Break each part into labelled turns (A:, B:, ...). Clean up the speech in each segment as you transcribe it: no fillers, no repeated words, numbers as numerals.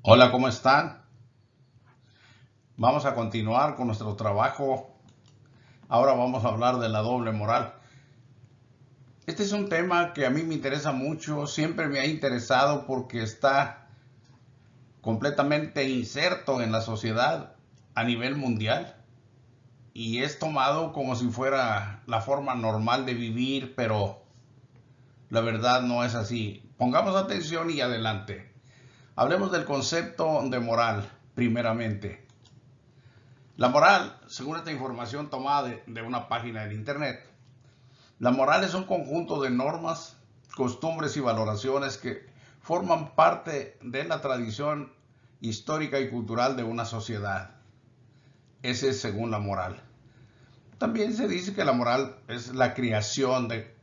A: Hola, ¿cómo están? Vamos a continuar con nuestro trabajo. Ahora vamos a hablar de la doble moral. Este es un tema que a mí me interesa mucho, siempre me ha interesado porque está completamente inserto en la sociedad a nivel mundial y es tomado como si fuera la forma normal de vivir, pero la verdad no es así. Pongamos atención y adelante. Hablemos del concepto de moral, primeramente. La moral, según esta información tomada de una página de internet, la moral es un conjunto de normas, costumbres y valoraciones que forman parte de la tradición histórica y cultural de una sociedad. Ese es según la moral. También se dice que la moral es la creación de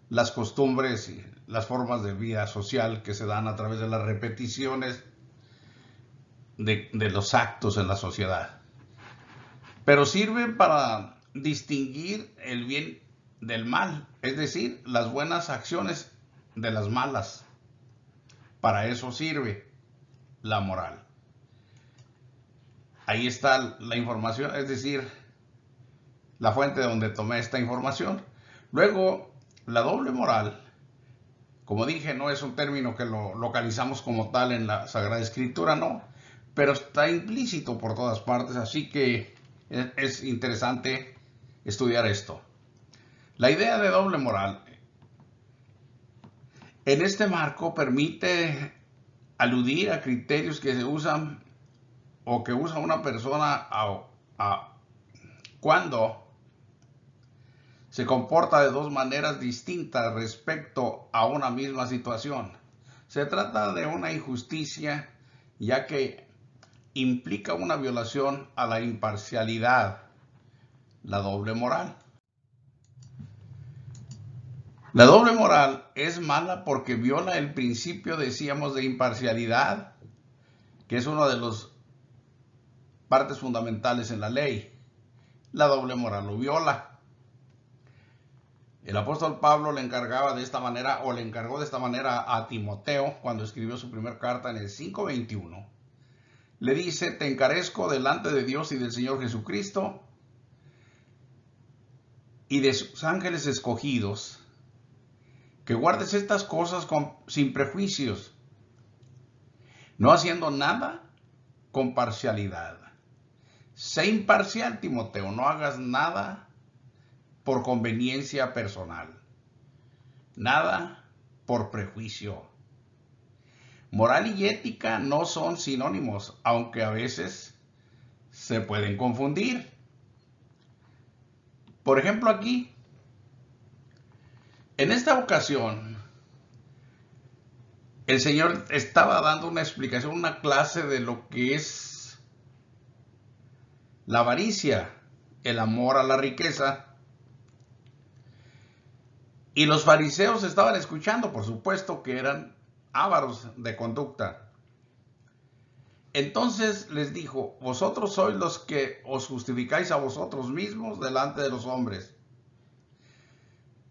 A: las costumbres y las formas de vida social que se dan a través de las repeticiones de los actos en la sociedad. Pero sirven para distinguir el bien del mal, es decir, las buenas acciones de las malas. Para eso sirve la moral. Ahí está la información, es decir, la fuente donde tomé esta información. Luego, la doble moral, como dije, no es un término que lo localizamos como tal en la Sagrada Escritura, no, pero está implícito por todas partes, así que es interesante estudiar esto. La idea de doble moral en este marco permite aludir a criterios que se usan o que usa una persona a cuando se comporta de dos maneras distintas respecto a una misma situación. Se trata de una injusticia ya que implica una violación a la imparcialidad, la doble moral. La doble moral es mala porque viola el principio, decíamos, de imparcialidad, que es una de las partes fundamentales en la ley. La doble moral lo viola. El apóstol Pablo le encargaba de esta manera, o le encargó de esta manera a Timoteo cuando escribió su primera carta en el 5:21. Le dice: te encarezco delante de Dios y del Señor Jesucristo y de sus ángeles escogidos, que guardes estas cosas sin prejuicios, no haciendo nada con parcialidad. Sé imparcial, Timoteo, no hagas nada por conveniencia personal, nada por prejuicio. Moral y ética no son sinónimos, aunque a veces se pueden confundir. Por ejemplo, aquí, en esta ocasión, el Señor estaba dando una explicación, una clase de lo que es la avaricia, el amor a la riqueza. Y los fariseos estaban escuchando, por supuesto que eran ávaros de conducta. Entonces les dijo: vosotros sois los que os justificáis a vosotros mismos delante de los hombres,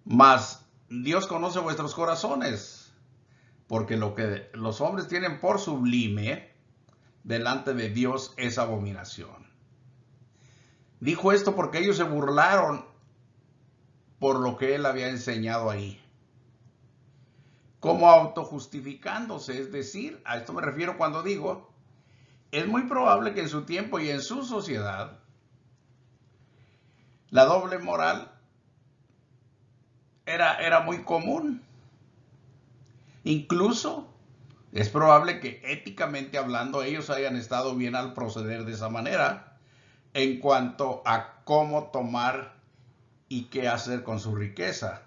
A: mas Dios conoce vuestros corazones, porque lo que los hombres tienen por sublime delante de Dios es abominación. Dijo esto porque ellos se burlaron por lo que él había enseñado ahí, como autojustificándose. Es decir, a esto me refiero cuando digo, es muy probable que en su tiempo y en su sociedad la doble moral era muy común. Incluso es probable que éticamente hablando ellos hayan estado bien al proceder de esa manera en cuanto a cómo tomar y qué hacer con su riqueza.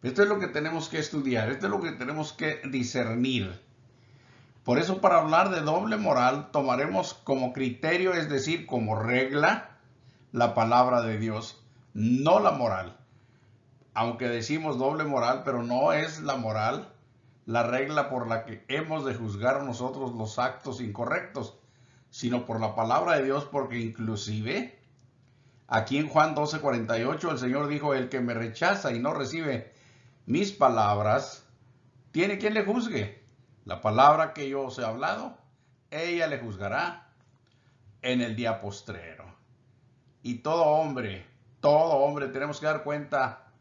A: Esto es lo que tenemos que estudiar, esto es lo que tenemos que discernir. Por eso, para hablar de doble moral, tomaremos como criterio, es decir, como regla, la palabra de Dios, no la moral. Aunque decimos doble moral, pero no es la moral la regla por la que hemos de juzgar nosotros los actos incorrectos, sino por la palabra de Dios, porque inclusive aquí en Juan 12:48 el Señor dijo: el que me rechaza y no recibe mis palabras, tiene quien le juzgue. La palabra que yo os he hablado ella le juzgará en el día postrero. Y todo hombre, tenemos que dar cuenta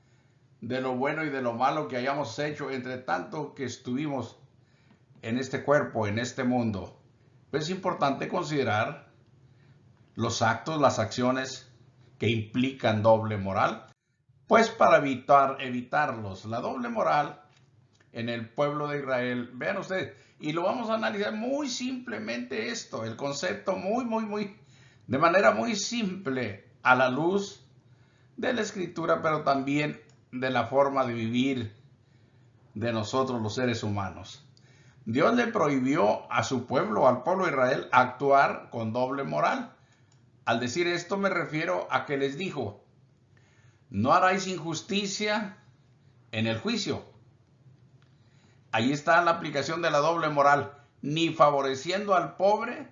A: de lo bueno y de lo malo que hayamos hecho entre tanto que estuvimos en este cuerpo, en este mundo. Pues es importante considerar los actos, las acciones que implican doble moral, pues para evitarlos. La doble moral en el pueblo de Israel, vean ustedes, y lo vamos a analizar muy simplemente esto, el concepto de manera muy simple, a la luz de la Escritura, pero también de la forma de vivir de nosotros los seres humanos. Dios le prohibió a su pueblo, al pueblo de Israel, actuar con doble moral. Al decir esto me refiero a que les dijo, no haráis injusticia en el juicio. Ahí está la aplicación de la doble moral, ni favoreciendo al pobre,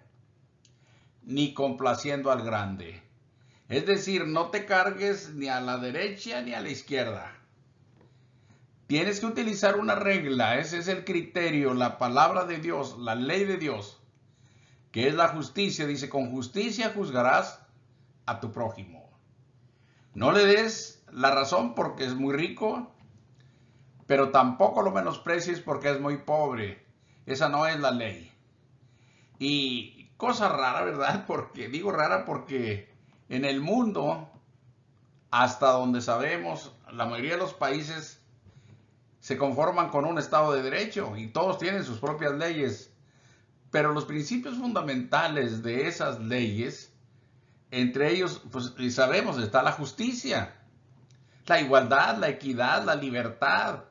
A: ni complaciendo al grande. Es decir, no te cargues ni a la derecha ni a la izquierda. Tienes que utilizar una regla, ese es el criterio, la palabra de Dios, la ley de Dios, que es la justicia. Dice, con justicia juzgarás a tu prójimo. No le des la razón porque es muy rico, pero tampoco lo menosprecies porque es muy pobre. Esa no es la ley. Y cosa rara, ¿verdad? Porque digo rara porque en el mundo, hasta donde sabemos, la mayoría de los países se conforman con un Estado de Derecho y todos tienen sus propias leyes. Pero los principios fundamentales de esas leyes, entre ellos, pues sabemos, está la justicia, la igualdad, la equidad, la libertad.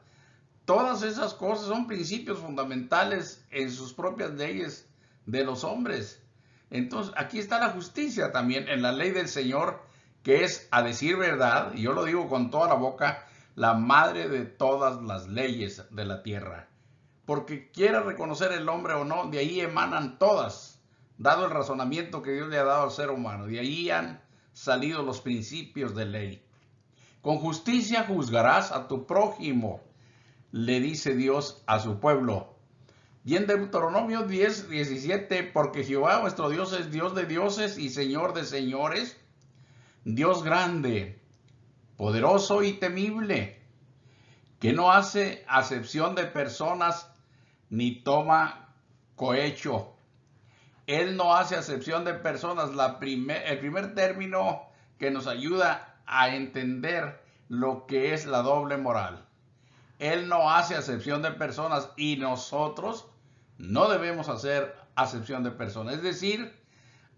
A: Todas esas cosas son principios fundamentales en sus propias leyes de los hombres. Entonces, aquí está la justicia también en la ley del Señor, que es, a decir verdad, y yo lo digo con toda la boca, la madre de todas las leyes de la tierra. Porque quiera reconocer el hombre o no, de ahí emanan todas, dado el razonamiento que Dios le ha dado al ser humano. De ahí han salido los principios de ley. Con justicia juzgarás a tu prójimo, le dice Dios a su pueblo. Y en Deuteronomio 10:17, porque Jehová vuestro Dios es Dios de dioses y Señor de señores, Dios grande, poderoso y temible, que no hace acepción de personas ni toma cohecho. Él no hace acepción de personas. El primer término que nos ayuda a entender lo que es la doble moral. Él no hace acepción de personas y nosotros no debemos hacer acepción de personas. Es decir,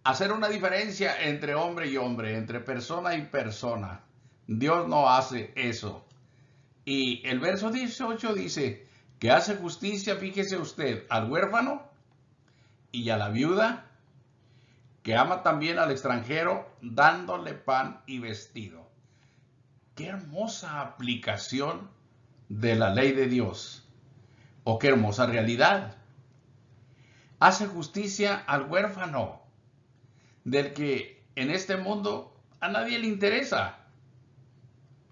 A: hacer una diferencia entre hombre y hombre, entre persona y persona. Dios no hace eso. Y el verso 18 dice que hace justicia, fíjese usted, al huérfano y a la viuda, que ama también al extranjero, dándole pan y vestido. Qué hermosa aplicación de la ley de Dios. O qué hermosa realidad. Hace justicia al huérfano, del que en este mundo a nadie le interesa.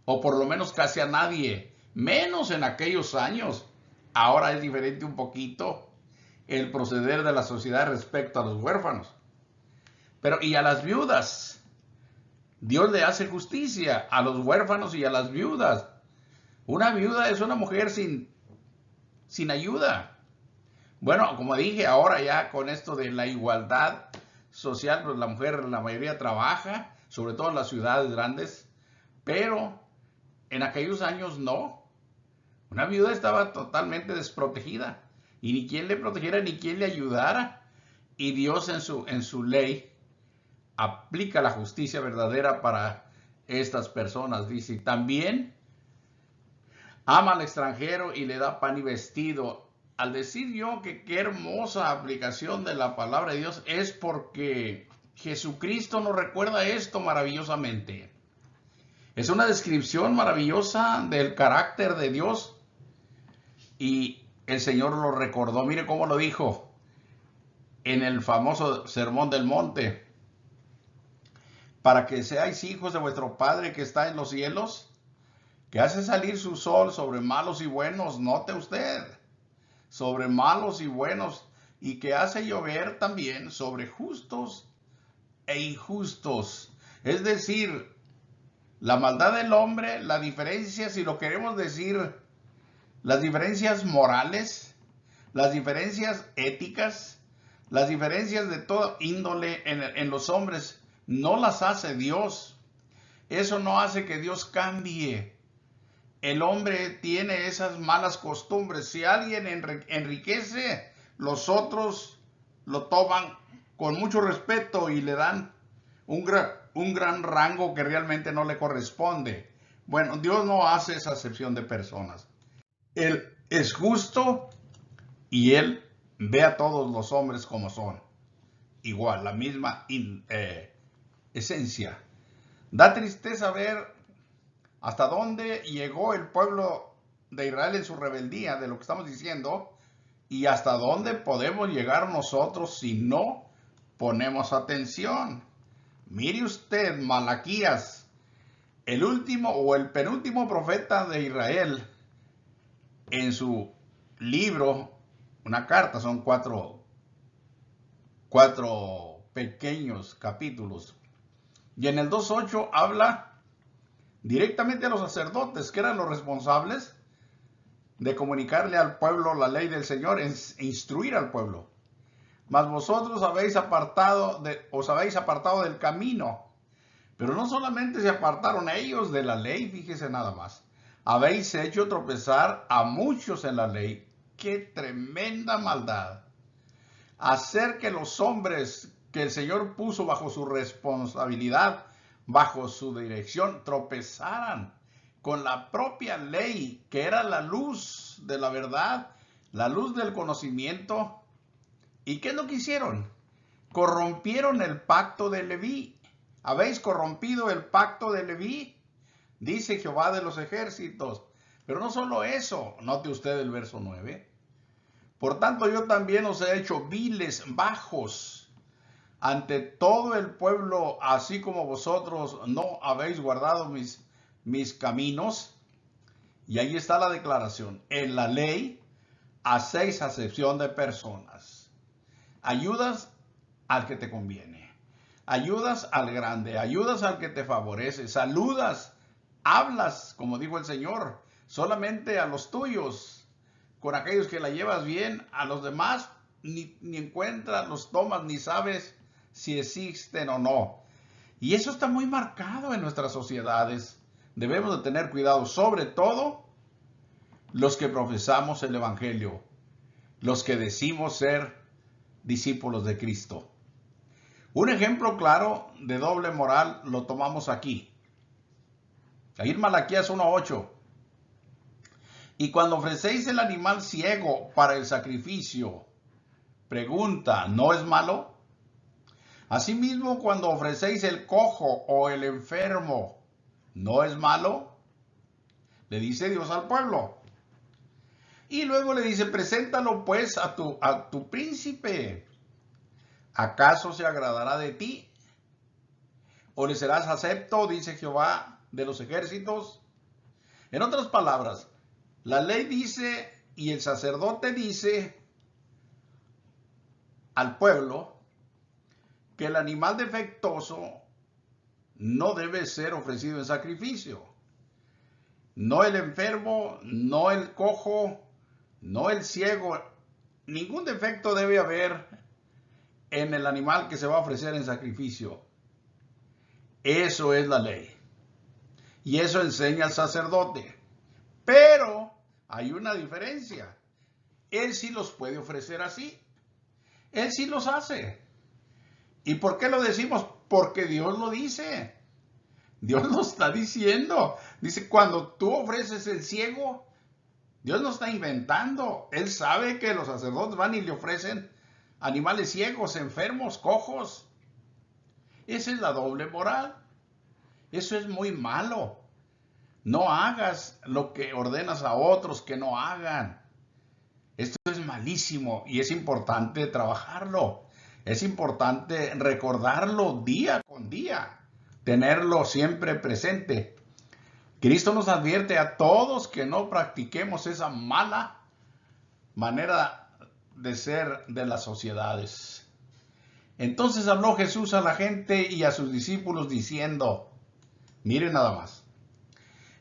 A: O por lo menos casi a nadie. Menos en aquellos años. Ahora es diferente un poquito el proceder de la sociedad respecto a los huérfanos. Pero y a las viudas. Dios le hace justicia a los huérfanos y a las viudas. Una viuda es una mujer sin ayuda. Bueno, como dije, ahora ya con esto de la igualdad social, pues la mujer, la mayoría trabaja, sobre todo en las ciudades grandes, pero en aquellos años no. Una viuda estaba totalmente desprotegida y ni quien le protegiera ni quien le ayudara. Y Dios en su ley aplica la justicia verdadera para estas personas. Dice, también ama al extranjero y le da pan y vestido. Al decir yo que qué hermosa aplicación de la palabra de Dios es porque Jesucristo nos recuerda esto maravillosamente. Es una descripción maravillosa del carácter de Dios y el Señor lo recordó. Mire cómo lo dijo en el famoso Sermón del Monte. Para que seáis hijos de vuestro Padre que está en los cielos, que hace salir su sol sobre malos y buenos, note usted, sobre malos y buenos, y que hace llover también sobre justos e injustos. Es decir, la maldad del hombre, la diferencia, si lo queremos decir, las diferencias morales, las diferencias éticas, las diferencias de toda índole en los hombres, no las hace Dios. Eso no hace que Dios cambie. El hombre tiene esas malas costumbres. Si alguien enriquece, los otros lo toman con mucho respeto y le dan un gran rango que realmente no le corresponde. Bueno, Dios no hace esa acepción de personas. Él es justo y Él ve a todos los hombres como son. Igual, la misma esencia. Da tristeza ver hasta dónde llegó el pueblo de Israel en su rebeldía, de lo que estamos diciendo, y hasta dónde podemos llegar nosotros si no ponemos atención. Mire usted, Malaquías, el último o el penúltimo profeta de Israel, en su libro, una carta, son cuatro pequeños capítulos, y en el 2:8 habla directamente a los sacerdotes, que eran los responsables de comunicarle al pueblo la ley del Señor e instruir al pueblo. Mas vosotros os habéis apartado del camino. Pero no solamente se apartaron ellos de la ley, fíjese nada más. Habéis hecho tropezar a muchos en la ley. ¡Qué tremenda maldad! Hacer que los hombres que el Señor puso bajo su responsabilidad, bajo su dirección, tropezaran con la propia ley, que era la luz de la verdad, la luz del conocimiento. ¿Y qué es lo que hicieron? Corrompieron el pacto de Leví. ¿Habéis corrompido el pacto de Leví? Dice Jehová de los ejércitos. Pero no solo eso, note usted el verso 9. Por tanto, yo también os he hecho viles, bajos, ante todo el pueblo, así como vosotros no habéis guardado mis caminos. Y ahí está la declaración. En la ley hacéis acepción de personas. Ayudas al que te conviene. Ayudas al grande. Ayudas al que te favorece. Saludas. Hablas, como dijo el Señor, solamente a los tuyos. Con aquellos que la llevas bien, a los demás ni encuentras, los tomas, ni sabes si existen o no. Y eso está muy marcado en nuestras sociedades. Debemos de tener cuidado, sobre todo los que profesamos el Evangelio, los que decimos ser discípulos de Cristo. Un ejemplo claro de doble moral lo tomamos aquí. Ahí en Malaquías 1:8. Y cuando ofrecéis el animal ciego para el sacrificio, pregunta, ¿no es malo? Asimismo, cuando ofrecéis el cojo o el enfermo, ¿no es malo? Le dice Dios al pueblo. Y luego le dice, preséntalo pues a tu príncipe. ¿Acaso se agradará de ti? ¿O le serás acepto? Dice Jehová de los ejércitos. En otras palabras, la ley dice y el sacerdote dice al pueblo que el animal defectuoso no debe ser ofrecido en sacrificio. No el enfermo, no el cojo, no el ciego. Ningún defecto debe haber en el animal que se va a ofrecer en sacrificio. Eso es la ley. Y eso enseña el sacerdote. Pero hay una diferencia. Él sí los puede ofrecer así. Él sí los hace. ¿Y por qué lo decimos? Porque Dios lo dice. Dios lo está diciendo. Dice, cuando tú ofreces el ciego, Dios no está inventando. Él sabe que los sacerdotes van y le ofrecen animales ciegos, enfermos, cojos. Esa es la doble moral. Eso es muy malo. No hagas lo que ordenas a otros que no hagan. Esto es malísimo y es importante trabajarlo. Es importante recordarlo día con día. Tenerlo siempre presente. Cristo nos advierte a todos que no practiquemos esa mala manera de ser de las sociedades. Entonces habló Jesús a la gente y a sus discípulos diciendo, miren nada más,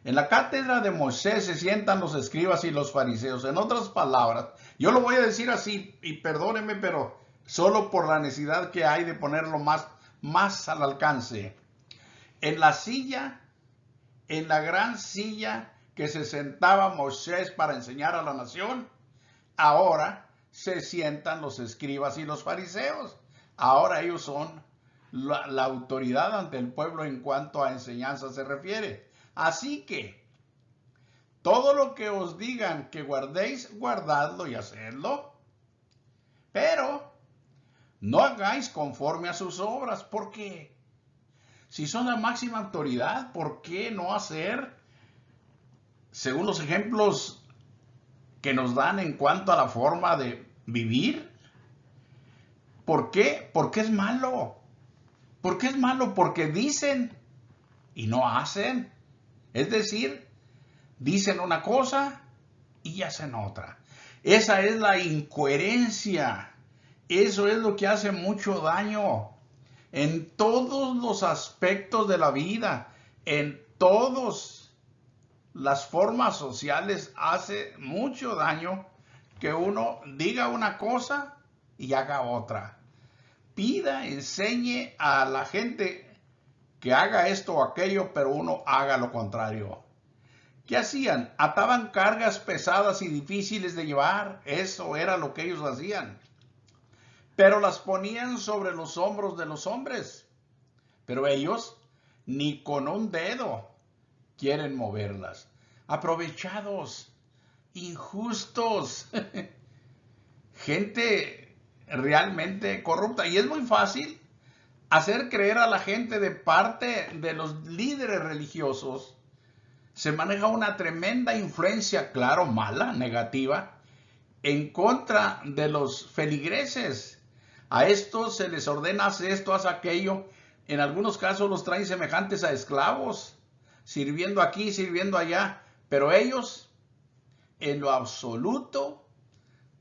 A: en la cátedra de Moisés se sientan los escribas y los fariseos. En otras palabras, yo lo voy a decir así, y perdónenme, pero solo por la necesidad que hay de ponerlo más al alcance. En la silla, en la gran silla que se sentaba Moisés para enseñar a la nación, ahora se sientan los escribas y los fariseos. Ahora ellos son la autoridad ante el pueblo en cuanto a enseñanza se refiere. Así que todo lo que os digan que guardéis, guardadlo y hacedlo. Pero no hagáis conforme a sus obras. ¿Por qué? Si son la máxima autoridad, ¿por qué no hacer según los ejemplos que nos dan en cuanto a la forma de vivir? ¿Por qué? Porque es malo. ¿Por qué es malo? Porque dicen y no hacen. Es decir, dicen una cosa y hacen otra. Esa es la incoherencia. Eso es lo que hace mucho daño en todos los aspectos de la vida, en todas las formas sociales. Hace mucho daño que uno diga una cosa y haga otra. Pida, enseñe a la gente que haga esto o aquello, pero uno haga lo contrario. ¿Qué hacían? Ataban cargas pesadas y difíciles de llevar. Eso era lo que ellos hacían. Pero las ponían sobre los hombros de los hombres. Pero ellos ni con un dedo quieren moverlas. Aprovechados, injustos, gente realmente corrupta. Y es muy fácil hacer creer a la gente de parte de los líderes religiosos. Se maneja una tremenda influencia, claro, mala, negativa, en contra de los feligreses. A estos se les ordena hacer esto, haz aquello. En algunos casos los traen semejantes a esclavos, sirviendo aquí, sirviendo allá. Pero ellos, en lo absoluto,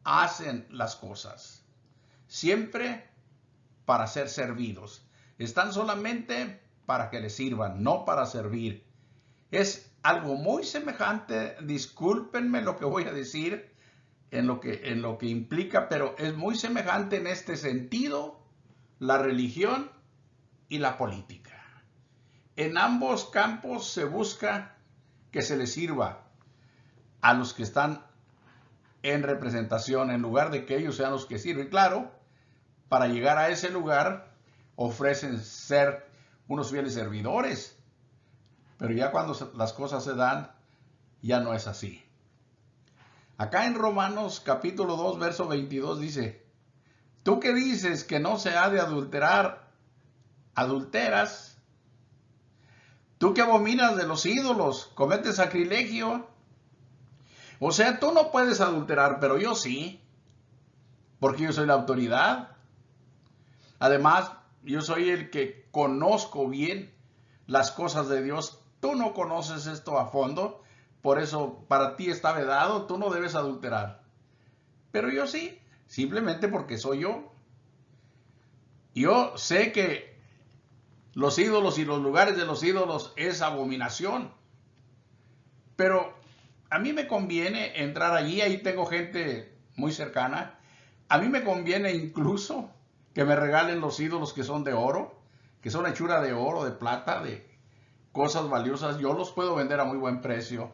A: hacen las cosas. Siempre para ser servidos. Están solamente para que les sirvan, no para servir. Es algo muy semejante, discúlpenme lo que voy a decir, en lo que implica, pero es muy semejante en este sentido la religión y la política. En ambos campos se busca que se les sirva a los que están en representación, en lugar de que ellos sean los que sirven. Claro, para llegar a ese lugar ofrecen ser unos fieles servidores, pero ya cuando las cosas se dan, ya no es así. Acá en Romanos capítulo 2, verso 22 dice, tú que dices que no se ha de adulterar, adulteras. Tú que abominas de los ídolos, cometes sacrilegio. O sea, tú no puedes adulterar, pero yo sí, porque yo soy la autoridad. Además, yo soy el que conozco bien las cosas de Dios. Tú no conoces esto a fondo, por eso para ti está vedado, tú no debes adulterar. Pero yo sí, simplemente porque soy yo. Yo sé que los ídolos y los lugares de los ídolos es abominación. Pero a mí me conviene entrar allí, ahí tengo gente muy cercana. A mí me conviene incluso que me regalen los ídolos que son de oro, que son hechura de oro, de plata, de cosas valiosas. Yo los puedo vender a muy buen precio.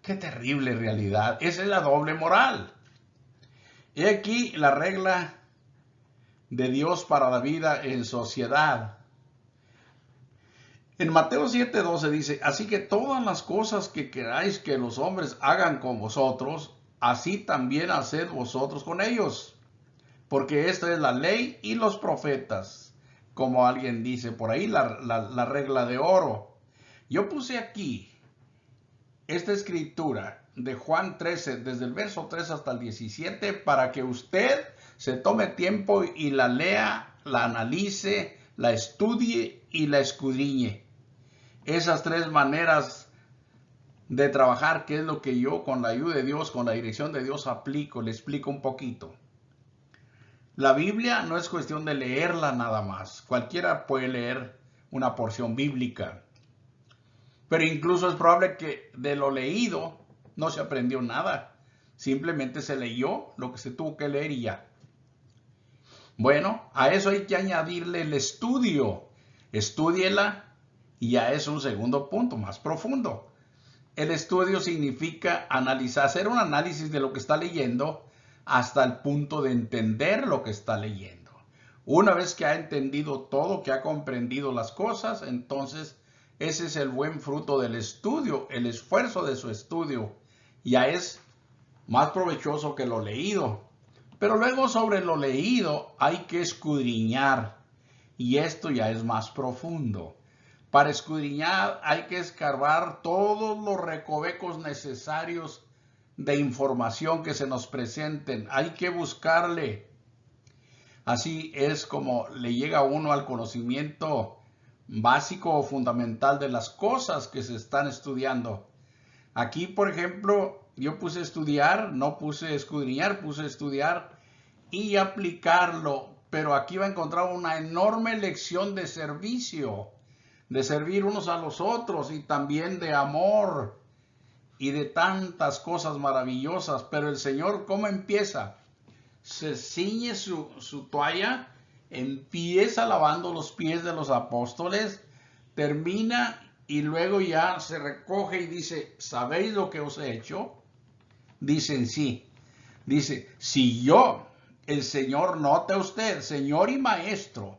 A: Qué terrible realidad. Esa es la doble moral. He aquí la regla de Dios para la vida en sociedad. En Mateo 7:12 dice, así que todas las cosas que queráis que los hombres hagan con vosotros, así también haced vosotros con ellos. Porque esta es la ley y los profetas. Como alguien dice por ahí, la regla de oro. Yo puse aquí esta escritura de Juan 13, desde el verso 3 hasta el 17, para que usted se tome tiempo y la lea, la analice, la estudie y la escudriñe. Esas tres maneras de trabajar, que es lo que yo con la ayuda de Dios, con la dirección de Dios aplico, le explico un poquito. La Biblia no es cuestión de leerla nada más. Cualquiera puede leer una porción bíblica. Pero incluso es probable que de lo leído no se aprendió nada. Simplemente se leyó lo que se tuvo que leer y ya. Bueno, a eso hay que añadirle el estudio. Estúdiela y ya es un segundo punto más profundo. El estudio significa analizar, hacer un análisis de lo que está leyendo hasta el punto de entender lo que está leyendo. Una vez que ha entendido todo, que ha comprendido las cosas, entonces ese es el buen fruto del estudio, el esfuerzo de su estudio. Ya es más provechoso que lo leído. Pero luego sobre lo leído hay que escudriñar. Y esto ya es más profundo. Para escudriñar hay que escarbar todos los recovecos necesarios de información que se nos presenten. Hay que buscarle. Así es como le llega a uno al conocimiento básico o fundamental de las cosas que se están estudiando. Aquí, por ejemplo, yo puse estudiar, no puse escudriñar, puse estudiar y aplicarlo. Pero aquí va a encontrar una enorme lección de servicio, de servir unos a los otros y también de amor y de tantas cosas maravillosas. Pero el Señor, ¿cómo empieza? Se ciñe su toalla, empieza lavando los pies de los apóstoles, termina y luego ya se recoge y dice, ¿sabéis lo que os he hecho? Dicen sí. Dice, si yo, el Señor, note usted, Señor y Maestro,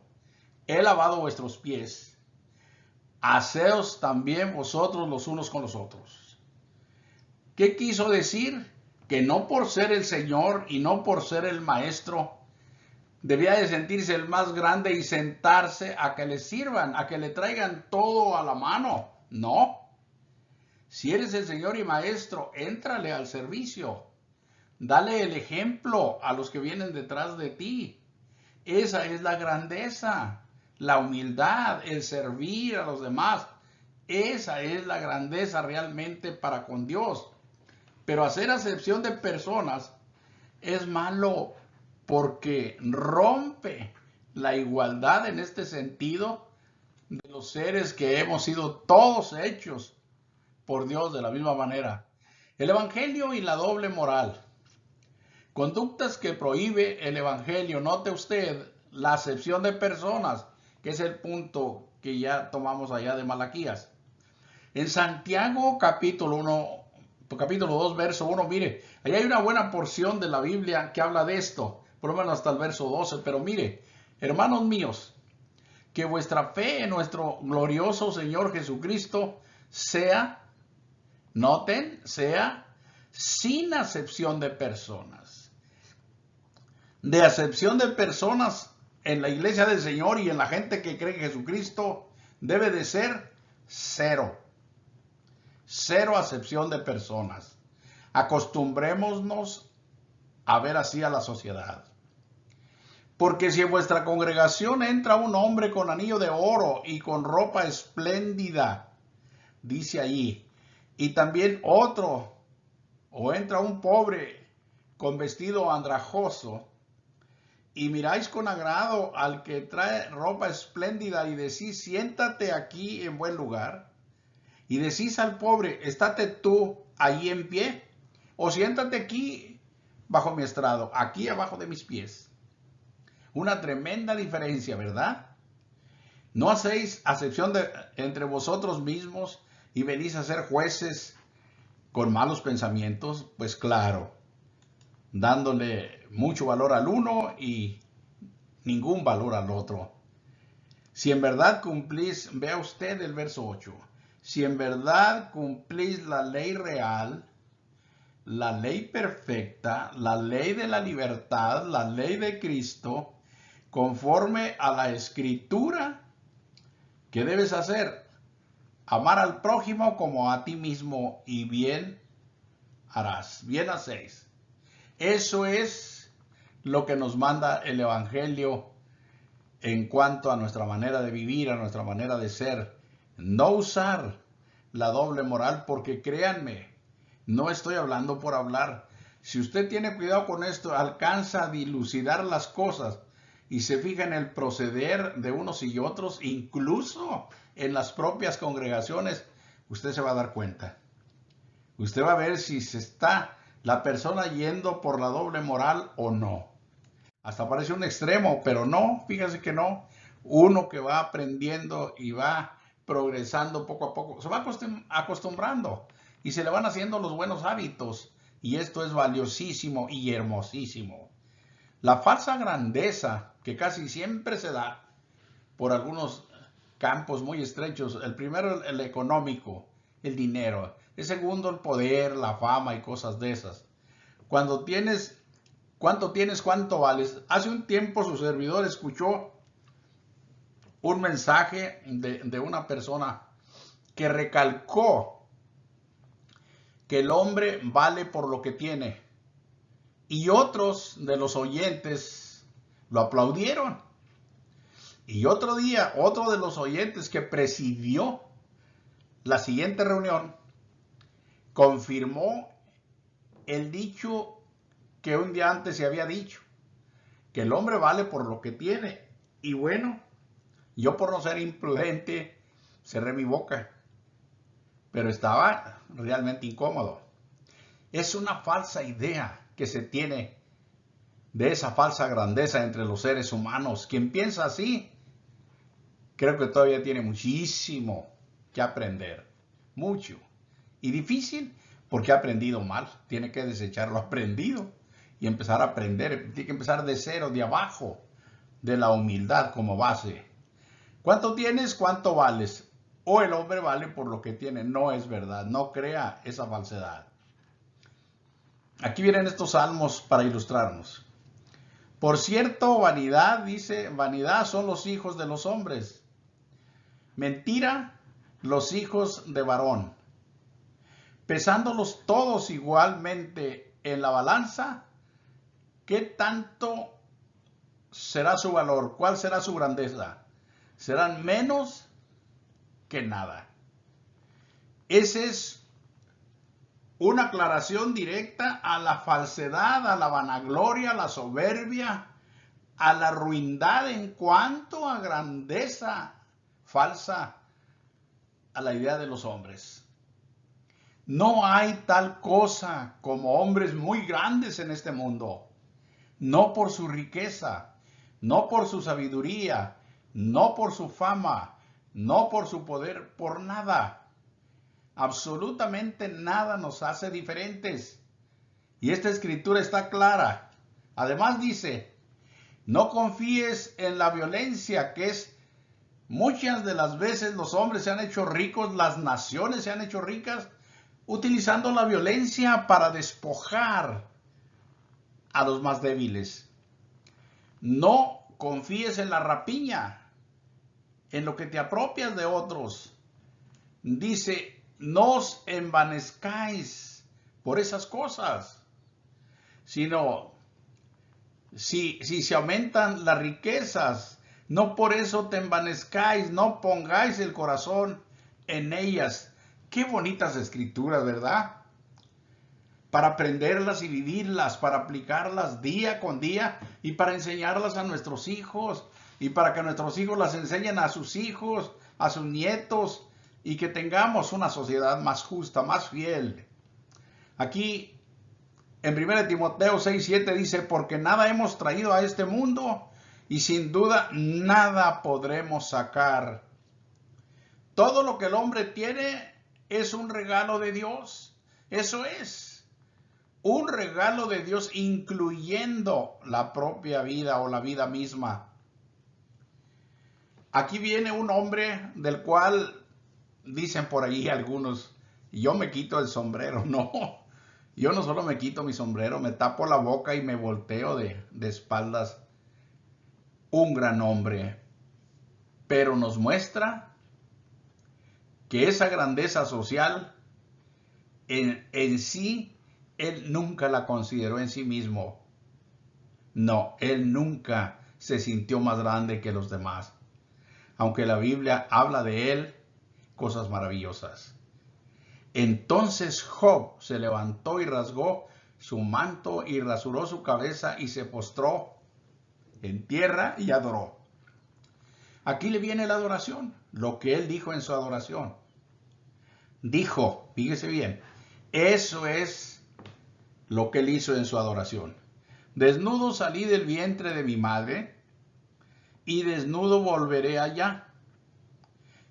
A: he lavado vuestros pies, haceos también vosotros los unos con los otros. ¿Qué quiso decir? Que no por ser el Señor y no por ser el Maestro, debía de sentirse el más grande y sentarse a que le sirvan, a que le traigan todo a la mano. No. Si eres el Señor y Maestro, éntrale al servicio. Dale el ejemplo a los que vienen detrás de ti. Esa es la grandeza, la humildad, el servir a los demás. Esa es la grandeza realmente para con Dios. Pero hacer acepción de personas es malo porque rompe la igualdad en este sentido de los seres que hemos sido todos hechos por Dios de la misma manera. El Evangelio y la doble moral. Conductas que prohíbe el Evangelio. Note usted la acepción de personas, que es el punto que ya tomamos allá de Malaquías. En Santiago capítulo 2, verso 1, mire, ahí hay una buena porción de la Biblia que habla de esto, por lo menos hasta el verso 12, pero mire, hermanos míos, que vuestra fe en nuestro glorioso Señor Jesucristo sea, noten, sea sin acepción de personas. De acepción de personas en la iglesia del Señor y en la gente que cree en Jesucristo debe de ser cero. Cero acepción de personas. Acostumbrémonos a ver así a la sociedad. Porque si en vuestra congregación entra un hombre con anillo de oro y con ropa espléndida, dice allí, y también otro, o entra un pobre con vestido andrajoso, y miráis con agrado al que trae ropa espléndida y decís, siéntate aquí en buen lugar, y decís al pobre, estate tú allí en pie, o siéntate aquí bajo mi estrado, aquí abajo de mis pies. Una tremenda diferencia, ¿verdad? ¿No hacéis acepción entre vosotros mismos y venís a ser jueces con malos pensamientos? Pues claro, dándole mucho valor al uno y ningún valor al otro. Si en verdad cumplís, vea usted el verso 8, si en verdad cumplís la ley real, la ley perfecta, la ley de la libertad, la ley de Cristo, conforme a la Escritura, ¿qué debes hacer? Amar al prójimo como a ti mismo y bien harás, bien hacéis. Eso es lo que nos manda el Evangelio en cuanto a nuestra manera de vivir, a nuestra manera de ser. No usar la doble moral, porque créanme, no estoy hablando por hablar. Si usted tiene cuidado con esto, alcanza a dilucidar las cosas y se fija en el proceder de unos y otros, incluso en las propias congregaciones, usted se va a dar cuenta. Usted va a ver si se está la persona yendo por la doble moral o no. Hasta parece un extremo, pero no, fíjese que no. Uno que va aprendiendo y va progresando poco a poco, se va acostumbrando y se le van haciendo los buenos hábitos. Y esto es valiosísimo y hermosísimo. La falsa grandeza que casi siempre se da por algunos campos muy estrechos. El primero, el económico, el dinero. El segundo, el poder, la fama y cosas de esas. Cuando tienes, ¿cuánto tienes? ¿Cuánto vales? Hace un tiempo su servidor escuchó un mensaje de una persona que recalcó que el hombre vale por lo que tiene. Y otros de los oyentes lo aplaudieron. Y otro día, otro de los oyentes que presidió la siguiente reunión confirmó el dicho que un día antes se había dicho, que el hombre vale por lo que tiene. Y bueno, yo por no ser imprudente cerré mi boca, pero estaba realmente incómodo. Es una falsa idea que se tiene de esa falsa grandeza entre los seres humanos. Quien piensa así, creo que todavía tiene muchísimo que aprender, mucho. Y difícil porque ha aprendido mal, tiene que desechar lo aprendido y empezar a aprender, tiene que empezar de cero, de abajo, de la humildad como base. ¿Cuánto tienes? ¿Cuánto vales? O el hombre vale por lo que tiene. No es verdad, no crea esa falsedad. Aquí vienen estos salmos para ilustrarnos. Por cierto, vanidad, dice, vanidad son los hijos de los hombres. Mentira, los hijos de varón. Pesándolos todos igualmente en la balanza, ¿qué tanto será su valor? ¿Cuál será su grandeza? Serán menos que nada. Esa es una aclaración directa a la falsedad, a la vanagloria, a la soberbia, a la ruindad en cuanto a grandeza falsa a la idea de los hombres. No hay tal cosa como hombres muy grandes en este mundo. No por su riqueza, no por su sabiduría, no por su fama, no por su poder, por nada. Absolutamente nada nos hace diferentes. Y esta escritura está clara. Además dice, no confíes en la violencia, que es muchas de las veces los hombres se han hecho ricos, las naciones se han hecho ricas, utilizando la violencia para despojar a los más débiles. No confíes en la rapiña, en lo que te apropias de otros. Dice, no os envanezcáis por esas cosas, sino si se aumentan las riquezas, no por eso te envanezcáis, no pongáis el corazón en ellas. Qué bonitas escrituras, ¿verdad? Para aprenderlas y vivirlas, para aplicarlas día con día y para enseñarlas a nuestros hijos y para que nuestros hijos las enseñen a sus hijos, a sus nietos y que tengamos una sociedad más justa, más fiel. Aquí en 1 Timoteo 6:7 dice, porque nada hemos traído a este mundo y sin duda nada podremos sacar. Todo lo que el hombre tiene es un regalo de Dios. Eso es un regalo de Dios, incluyendo la propia vida o la vida misma. Aquí viene un hombre del cual dicen por ahí algunos, yo me quito el sombrero. No, yo no solo me quito mi sombrero, me tapo la boca y me volteo de espaldas. Un gran hombre, pero nos muestra que esa grandeza social en sí, él nunca la consideró en sí mismo. No, él nunca se sintió más grande que los demás, aunque la Biblia habla de él cosas maravillosas. Entonces Job se levantó y rasgó su manto y rasuró su cabeza y se postró en tierra y adoró. Aquí le viene la adoración, lo que él dijo en su adoración. Dijo, fíjese bien, eso es lo que él hizo en su adoración. Desnudo salí del vientre de mi madre y desnudo volveré allá.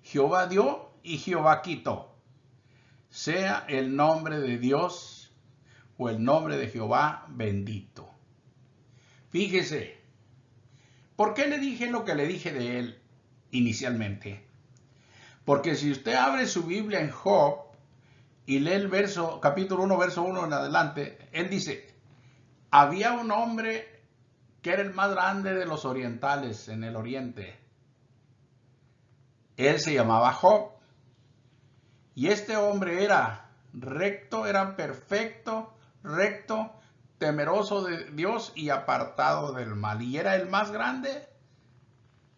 A: Jehová dio y Jehová quitó. Sea el nombre de Dios o el nombre de Jehová bendito. Fíjese, ¿por qué le dije lo que le dije de él inicialmente? Porque si usted abre su Biblia en Job y lee el verso, capítulo 1, verso 1 en adelante, él dice, había un hombre que era el más grande de los orientales en el oriente. Él se llamaba Job. Y este hombre era recto, era perfecto, recto, temeroso de Dios y apartado del mal. Y era el más grande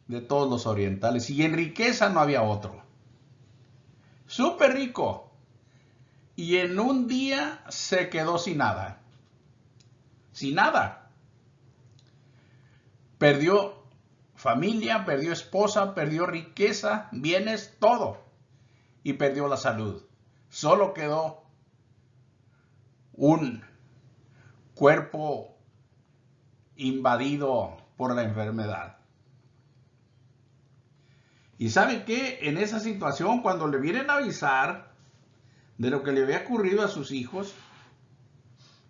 A: de todos los orientales. Y en riqueza no había otro. Súper rico. Y en un día se quedó sin nada. Sin nada. Perdió familia, perdió esposa, perdió riqueza, bienes, todo. Y perdió la salud. Solo quedó un cuerpo invadido por la enfermedad. ¿Y sabe qué? En esa situación, cuando le vienen a avisar de lo que le había ocurrido a sus hijos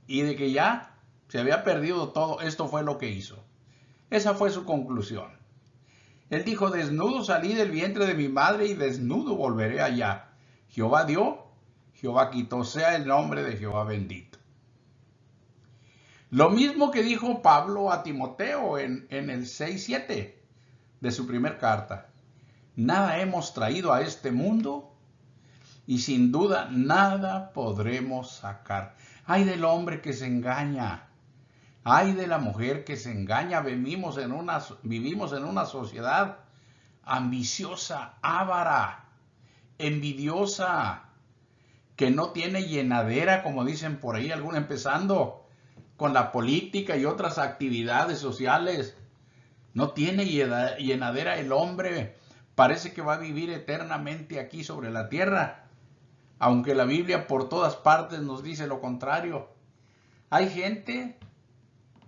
A: y de que ya se había perdido todo, esto fue lo que hizo. Esa fue su conclusión. Él dijo, desnudo salí del vientre de mi madre y desnudo volveré allá. Jehová dio, Jehová quitó, sea el nombre de Jehová bendito. Lo mismo que dijo Pablo a Timoteo en el 6:7 de su primer carta. Nada hemos traído a este mundo y sin duda nada podremos sacar. Ay del hombre que se engaña. Ay de la mujer que se engaña. Vivimos en una sociedad ambiciosa, avara, envidiosa, que no tiene llenadera, como dicen por ahí algunos, empezando con la política y otras actividades sociales. No tiene llenadera el hombre. Parece que va a vivir eternamente aquí sobre la tierra, aunque la Biblia por todas partes nos dice lo contrario. Hay gente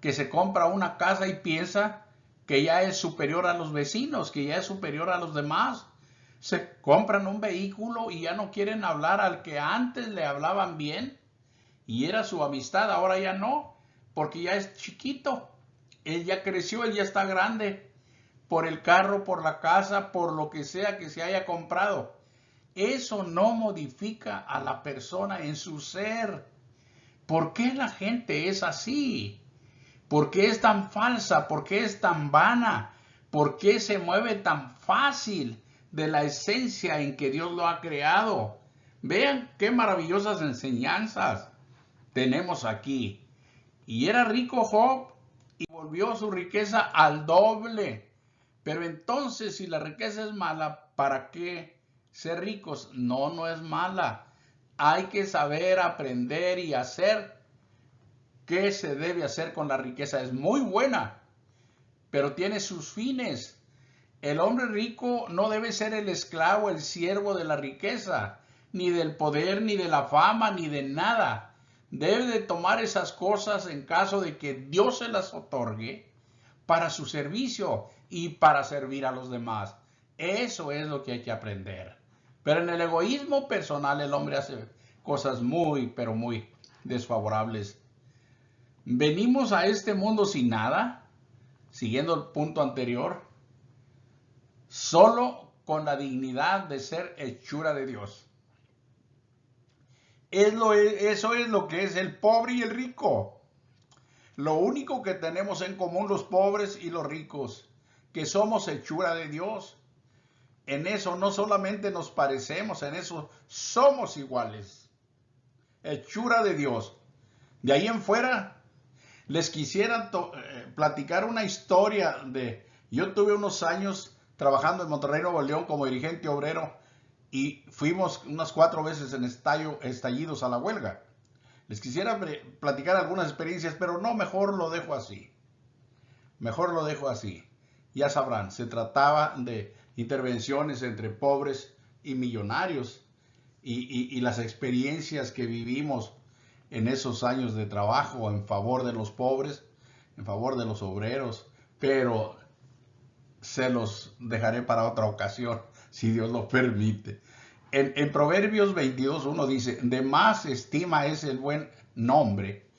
A: que se compra una casa y piensa que ya es superior a los vecinos, que ya es superior a los demás. Se compran un vehículo y ya no quieren hablar al que antes le hablaban bien y era su amistad, ahora ya no, porque ya es chiquito. Él ya creció, él ya está grande, por el carro, por la casa, por lo que sea que se haya comprado. Eso no modifica a la persona en su ser. ¿Por qué la gente es así? ¿Por qué es tan falsa? ¿Por qué es tan vana? ¿Por qué se mueve tan fácil de la esencia en que Dios lo ha creado? Vean qué maravillosas enseñanzas tenemos aquí. Y era rico Job y volvió su riqueza al doble. Pero entonces, si la riqueza es mala, ¿para qué ser ricos? No, no es mala. Hay que saber, aprender y hacer qué se debe hacer con la riqueza. Es muy buena, pero tiene sus fines. El hombre rico no debe ser el esclavo, el siervo de la riqueza, ni del poder, ni de la fama, ni de nada. Debe de tomar esas cosas en caso de que Dios se las otorgue para su servicio y para servir a los demás. Eso es lo que hay que aprender. Pero en el egoísmo personal el hombre hace cosas muy, pero muy desfavorables. Venimos a este mundo sin nada, siguiendo el punto anterior, solo con la dignidad de ser hechura de Dios. Eso es lo que es el pobre y el rico. Lo único que tenemos en común los pobres y los ricos, que somos hechura de Dios. En eso no solamente nos parecemos, en eso somos iguales. Hechura de Dios. De ahí en fuera, les quisiera platicar una historia de... Yo tuve unos años trabajando en Monterrey, Nuevo León como dirigente obrero y fuimos unas 4 veces en estallidos a la huelga. Les quisiera platicar algunas experiencias, pero no, mejor lo dejo así. Mejor lo dejo así. Ya sabrán, se trataba de intervenciones entre pobres y millonarios y las experiencias que vivimos en esos años de trabajo en favor de los pobres, en favor de los obreros, pero se los dejaré para otra ocasión, si Dios lo permite. En Proverbios 22:1 dice, de más estima es el buen nombre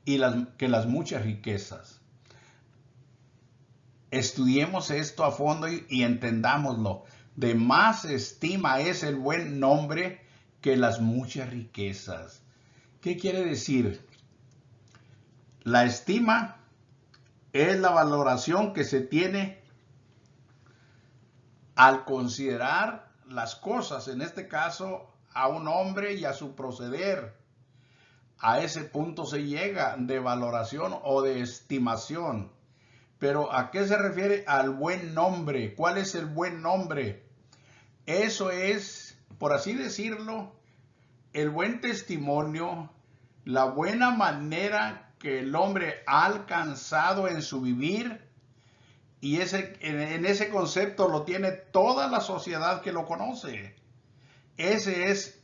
A: que las muchas riquezas. Estudiemos esto a fondo y entendámoslo. De más estima es el buen nombre que las muchas riquezas. ¿Qué quiere decir? La estima es la valoración que se tiene al considerar las cosas, en este caso a un hombre y a su proceder. A ese punto se llega de valoración o de estimación. Pero ¿a qué se refiere al buen nombre? ¿Cuál es el buen nombre? Eso es, por así decirlo, el buen testimonio, la buena manera que el hombre ha alcanzado en su vivir, y en ese concepto lo tiene toda la sociedad que lo conoce. Ese es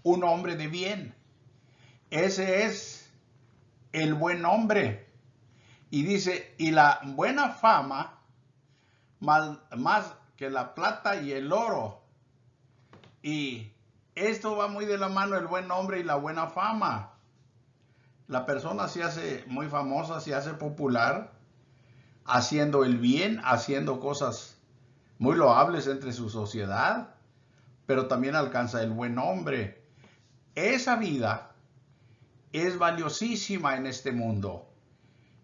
A: un hombre de bien. Ese es el buen hombre. Y dice, y la buena fama, más que la plata y el oro. Y esto va muy de la mano, el buen nombre y la buena fama. La persona se hace muy famosa, se hace popular, haciendo el bien, haciendo cosas muy loables entre su sociedad, pero también alcanza el buen nombre. Esa vida es valiosísima en este mundo.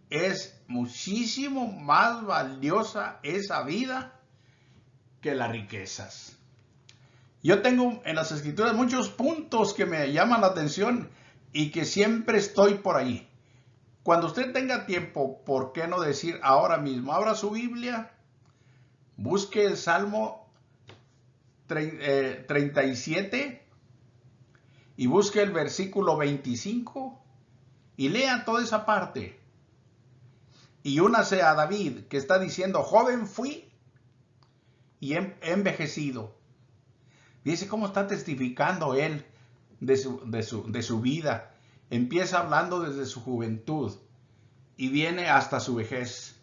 A: Es muchísimo más valiosa esa vida que las riquezas. Yo tengo en las escrituras muchos puntos que me llaman la atención y que siempre estoy por ahí. Cuando usted tenga tiempo, ¿por qué no decir ahora mismo? Abra su Biblia, busque el Salmo 37 y busque el versículo 25 y lea toda esa parte. Y únase a David, que está diciendo, joven fui y he envejecido. Dice cómo está testificando él de su vida. Empieza hablando desde su juventud y viene hasta su vejez.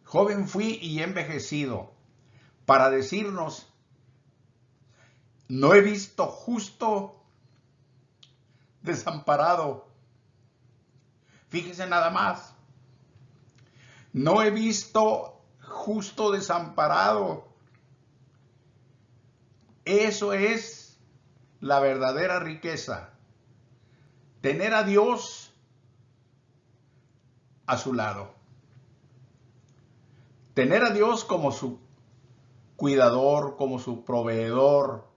A: Joven fui y he envejecido, para decirnos, no he visto justo desamparado. Fíjese nada más. No he visto justo desamparado. Eso es la verdadera riqueza. Tener a Dios a su lado. Tener a Dios como su cuidador, como su proveedor,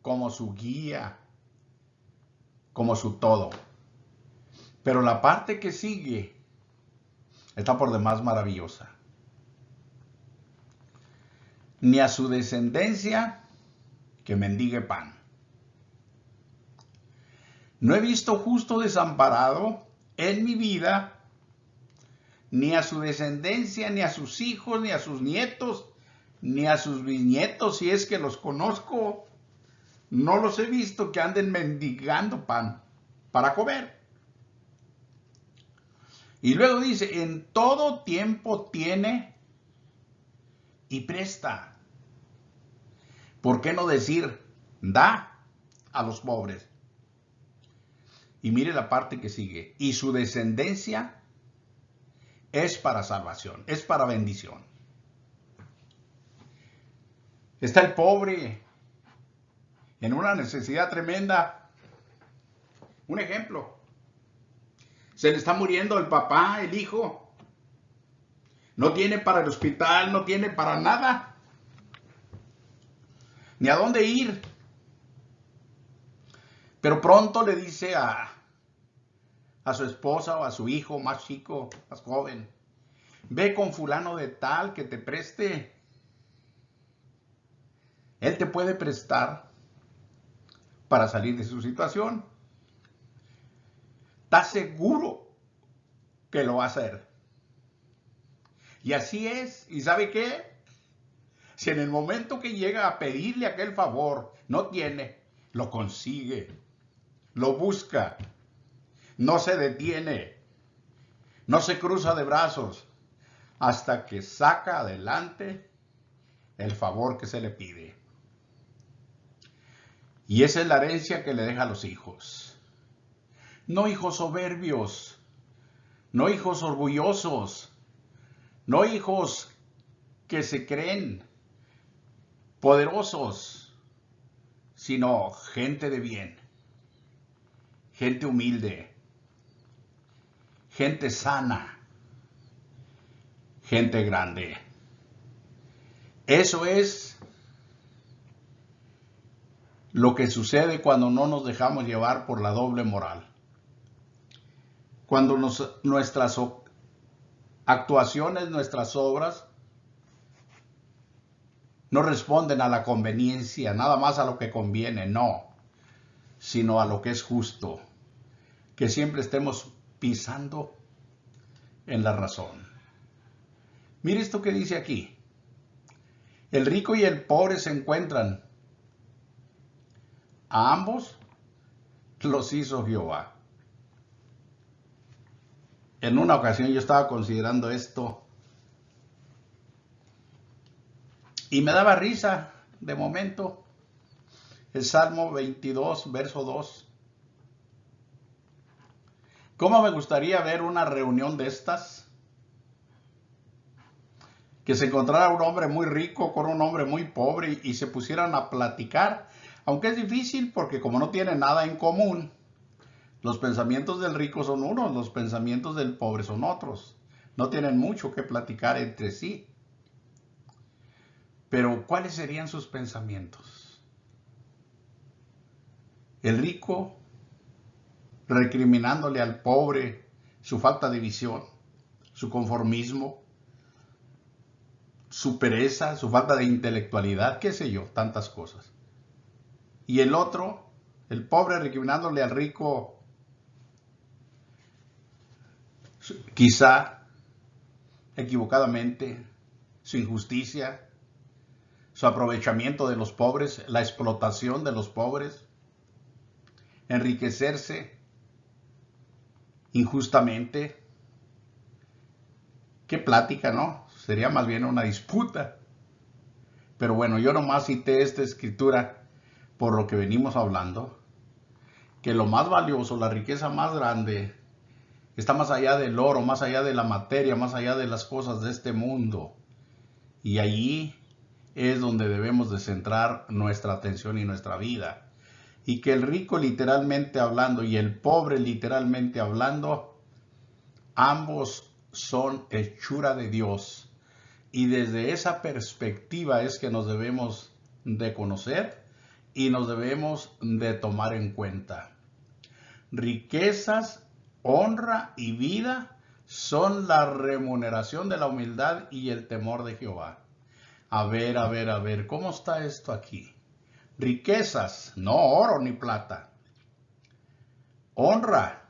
A: como su guía, como su todo. Pero la parte que sigue está por demás maravillosa. Ni a su descendencia que mendigue pan. No he visto justo desamparado en mi vida, ni a su descendencia, ni a sus hijos, ni a sus nietos, ni a sus bisnietos, si es que los conozco. No los he visto que anden mendigando pan para comer. Y luego dice, en todo tiempo tiene y presta. ¿Por qué no decir, da a los pobres? Y mire la parte que sigue. Y su descendencia es para salvación, es para bendición. Está el pobre en una necesidad tremenda. Un ejemplo. Se le está muriendo el papá, el hijo. No tiene para el hospital, no tiene para nada. Ni a dónde ir. Pero pronto le dice a su esposa o a su hijo más chico, más joven, ve con fulano de tal que te preste. Él te puede prestar para salir de su situación. está seguro que lo va a hacer. Y así es. ¿Y sabe qué? Si en el momento que llega a pedirle aquel favor, no tiene, lo consigue, lo busca, no se detiene, no se cruza de brazos, hasta que saca adelante el favor que se le pide. Y esa es la herencia que le deja a los hijos. No hijos soberbios, no hijos orgullosos, no hijos que se creen poderosos, sino gente de bien, gente humilde, gente sana, gente grande. Eso es lo que sucede cuando no nos dejamos llevar por la doble moral. Cuando nuestras actuaciones, nuestras obras, no responden a la conveniencia, nada más a lo que conviene, no, sino a lo que es justo. Que siempre estemos pisando en la razón. Mire esto que dice aquí. El rico y el pobre se encuentran. A ambos los hizo Jehová. En una ocasión yo estaba considerando esto y me daba risa de momento. El Salmo 22, verso 2. ¿Cómo me gustaría ver una reunión de estas? Que se encontrara un hombre muy rico con un hombre muy pobre y se pusieran a platicar. Aunque es difícil porque como no tienen nada en común, los pensamientos del rico son unos, los pensamientos del pobre son otros. No tienen mucho que platicar entre sí. Pero ¿cuáles serían sus pensamientos? El rico recriminándole al pobre su falta de visión, su conformismo, su pereza, su falta de intelectualidad, qué sé yo, tantas cosas. Y el otro, el pobre recriminándole al rico, quizá equivocadamente, su injusticia, su aprovechamiento de los pobres, la explotación de los pobres, enriquecerse injustamente. Qué plática, ¿no? Sería más bien una disputa. Pero bueno, yo nomás cité esta escritura por lo que venimos hablando, que lo más valioso, la riqueza más grande, está más allá del oro, más allá de la materia, más allá de las cosas de este mundo. Y allí es donde debemos de centrar nuestra atención y nuestra vida. Y que el rico literalmente hablando y el pobre literalmente hablando, ambos son hechura de Dios. Y desde esa perspectiva es que nos debemos de conocer y nos debemos de tomar en cuenta. Riquezas, honra y vida son la remuneración de la humildad y el temor de Jehová. A ver, ¿cómo está esto aquí? Riquezas, no oro ni plata. Honra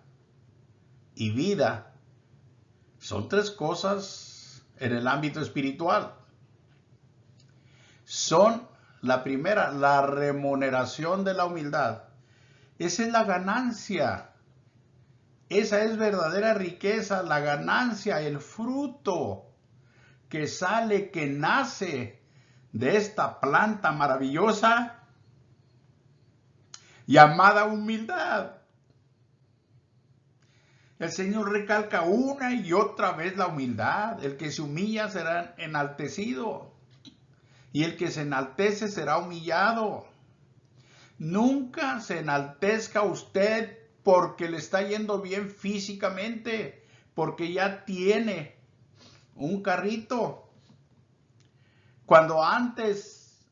A: y vida son tres cosas en el ámbito espiritual. Son la primera, la remuneración de la humildad. Esa es la ganancia. Esa es verdadera riqueza, la ganancia, el fruto que sale, que nace de esta planta maravillosa llamada humildad. El Señor recalca una y otra vez la humildad. El que se humilla será enaltecido y el que se enaltece será humillado. Nunca se enaltezca usted porque le está yendo bien físicamente, porque ya tiene un carrito. Cuando antes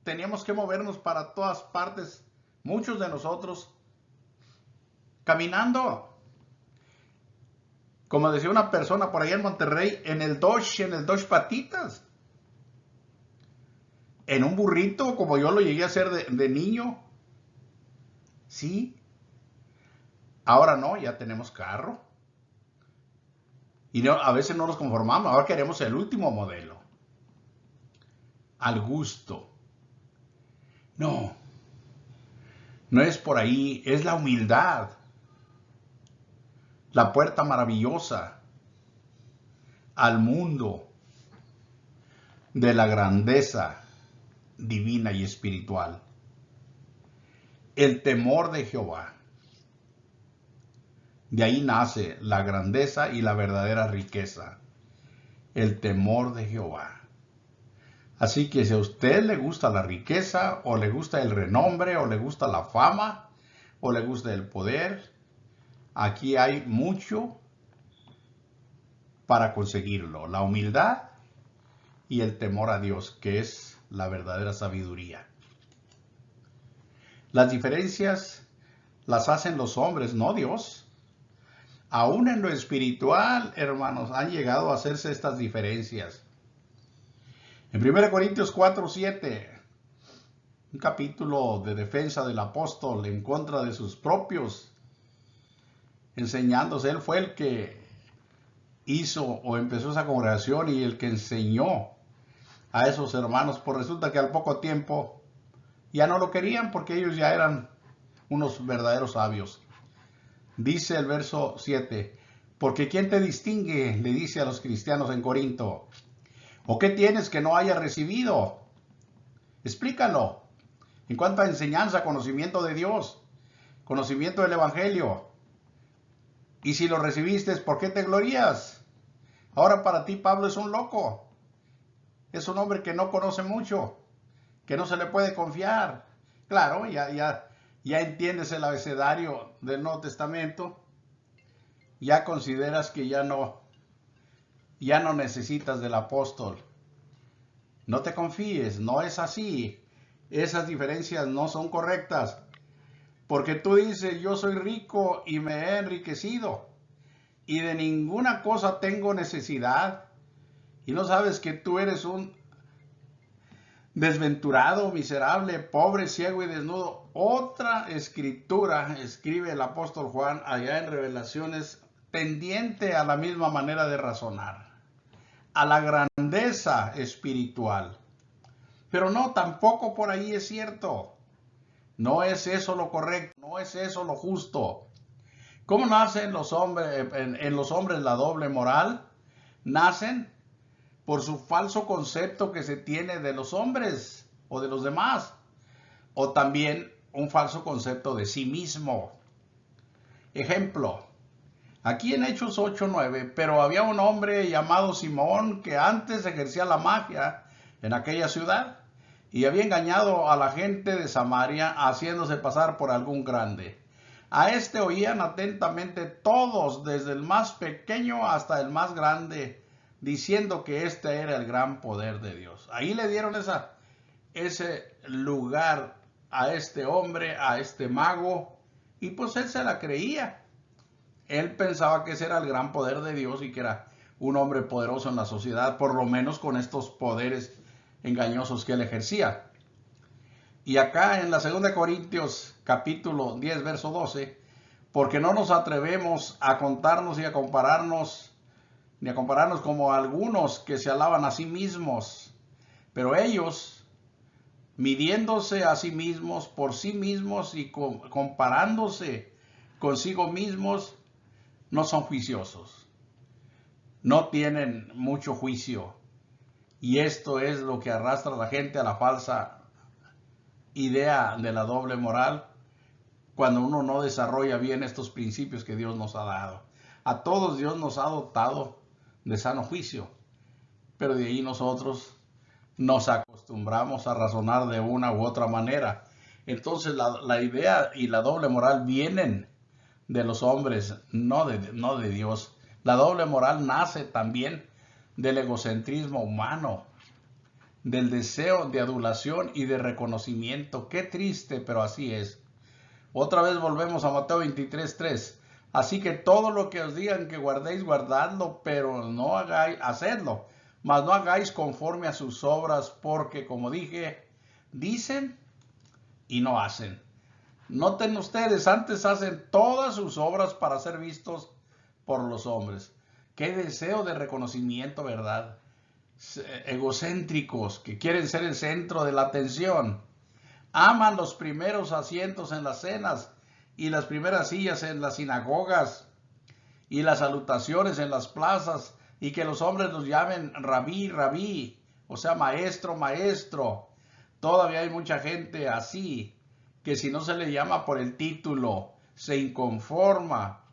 A: teníamos que movernos para todas partes, muchos de nosotros caminando. Como decía una persona por allá en Monterrey, en el Dodge patitas. En un burrito, como yo lo llegué a hacer de niño. Sí. Ahora no, ya tenemos carro. Y no, a veces no nos conformamos, ahora queremos el último modelo. Al gusto. No, no es por ahí, es la humildad. La puerta maravillosa al mundo de la grandeza divina y espiritual. El temor de Jehová. De ahí nace la grandeza y la verdadera riqueza. El temor de Jehová. Así que si a usted le gusta la riqueza, o le gusta el renombre, o le gusta la fama, o le gusta el poder, aquí hay mucho para conseguirlo. La humildad y el temor a Dios, que es la verdadera sabiduría. Las diferencias las hacen los hombres, no Dios. Aún en lo espiritual, hermanos, han llegado a hacerse estas diferencias. En 1 Corintios 4:7, un capítulo de defensa del apóstol en contra de sus propios, enseñándose. Él fue el que hizo o empezó esa congregación y el que enseñó a esos hermanos. Pues resulta que al poco tiempo ya no lo querían porque ellos ya eran unos verdaderos sabios. Dice el verso 7, porque ¿quién te distingue? Le dice a los cristianos en Corinto. ¿O qué tienes que no haya recibido? Explícalo. En cuanto a enseñanza, conocimiento de Dios, conocimiento del Evangelio. Y si lo recibiste, ¿por qué te glorías? Ahora para ti Pablo es un loco. Es un hombre que no conoce mucho, que no se le puede confiar. Claro, ya entiendes el abecedario del Nuevo Testamento. Ya consideras que ya no necesitas del apóstol. No te confíes, no es así. Esas diferencias no son correctas. Porque tú dices, yo soy rico y me he enriquecido y de ninguna cosa tengo necesidad. Y no sabes que tú eres un desventurado, miserable, pobre, ciego y desnudo. Otra escritura escribe el apóstol Juan allá en Revelaciones, tendiente a la misma manera de razonar, a la grandeza espiritual. Pero no, tampoco por ahí es cierto. No es eso lo correcto, no es eso lo justo. ¿Cómo nacen los hombres, en los hombres la doble moral? Nacen por su falso concepto que se tiene de los hombres o de los demás, o también un falso concepto de sí mismo. Ejemplo, aquí en Hechos 8:9, pero había un hombre llamado Simón que antes ejercía la magia en aquella ciudad y había engañado a la gente de Samaria haciéndose pasar por algún grande. A este oían atentamente todos, desde el más pequeño hasta el más grande, diciendo que este era el gran poder de Dios. Ahí le dieron ese lugar a este hombre, a este mago, y pues él se la creía. Él pensaba que ese era el gran poder de Dios y que era un hombre poderoso en la sociedad, por lo menos con estos poderes engañosos que él ejercía. Y acá en la 2 Corintios capítulo 10, verso 12, porque no nos atrevemos a contarnos y a compararnos, ni a compararnos como algunos que se alaban a sí mismos, pero ellos, midiéndose a sí mismos por sí mismos y comparándose consigo mismos, no son juiciosos, no tienen mucho juicio. Y esto es lo que arrastra a la gente a la falsa idea de la doble moral, cuando uno no desarrolla bien estos principios que Dios nos ha dado. A todos Dios nos ha dotado de sano juicio, pero de ahí nosotros nos acostumbramos a razonar de una u otra manera. Entonces la idea y la doble moral vienen de los hombres, no de Dios. La doble moral nace también del egocentrismo humano, del deseo de adulación y de reconocimiento. Qué triste, pero así es. Otra vez volvemos a Mateo 23:3. Así que todo lo que os digan que guardéis, guardadlo, pero no hagáis, hacedlo, mas no hagáis conforme a sus obras, porque como dije, dicen y no hacen. Noten ustedes, antes hacen todas sus obras para ser vistos por los hombres. Qué deseo de reconocimiento, ¿verdad? Egocéntricos, que quieren ser el centro de la atención. Aman los primeros asientos en las cenas y las primeras sillas en las sinagogas y las salutaciones en las plazas, y que los hombres los llamen rabí, rabí, o sea, maestro, maestro. Todavía hay mucha gente así, que si no se le llama por el título, se inconforma.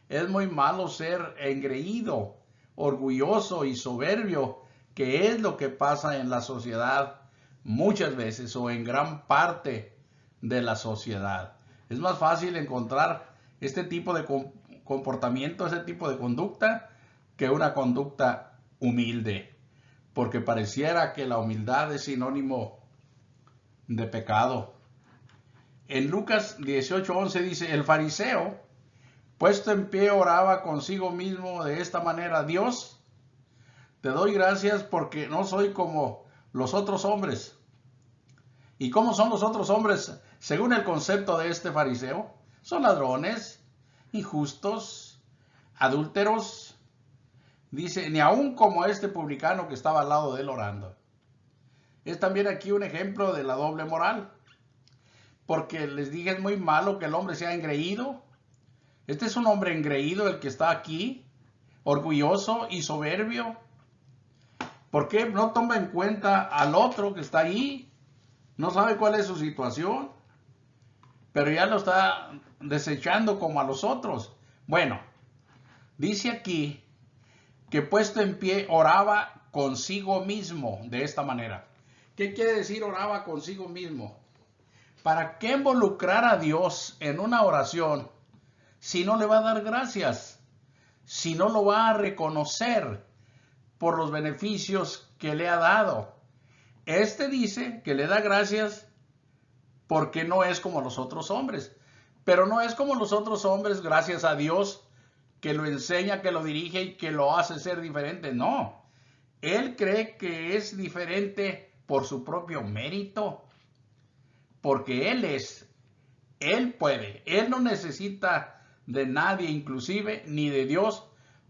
A: Es muy malo ser engreído, orgulloso y soberbio, que es lo que pasa en la sociedad muchas veces, o en gran parte de la sociedad. Es más fácil encontrar este tipo de comportamiento, ese tipo de conducta, que una conducta humilde, porque pareciera que la humildad es sinónimo de pecado. En Lucas 18:11 dice, el fariseo, puesto en pie, oraba consigo mismo de esta manera: Dios, te doy gracias porque no soy como los otros hombres. ¿Y cómo son los otros hombres según el concepto de este fariseo? Son ladrones, injustos, adúlteros. Dice, ni aun como este publicano que estaba al lado de él orando. Es también aquí un ejemplo de la doble moral. Porque les dije, es muy malo que el hombre sea engreído. Este es un hombre engreído el que está aquí, orgulloso y soberbio. ¿Por qué no toma en cuenta al otro que está ahí? No sabe cuál es su situación, pero ya lo está desechando como a los otros. Bueno, dice aquí que puesto en pie oraba consigo mismo de esta manera. ¿Qué quiere decir oraba consigo mismo? ¿Para qué involucrar a Dios en una oración si no le va a dar gracias? Si no lo va a reconocer por los beneficios que le ha dado. Este dice que le da gracias porque no es como los otros hombres. Pero no es como los otros hombres gracias a Dios que lo enseña, que lo dirige y que lo hace ser diferente. No, él cree que es diferente por su propio mérito, porque él puede, él no necesita de nadie, inclusive ni de Dios,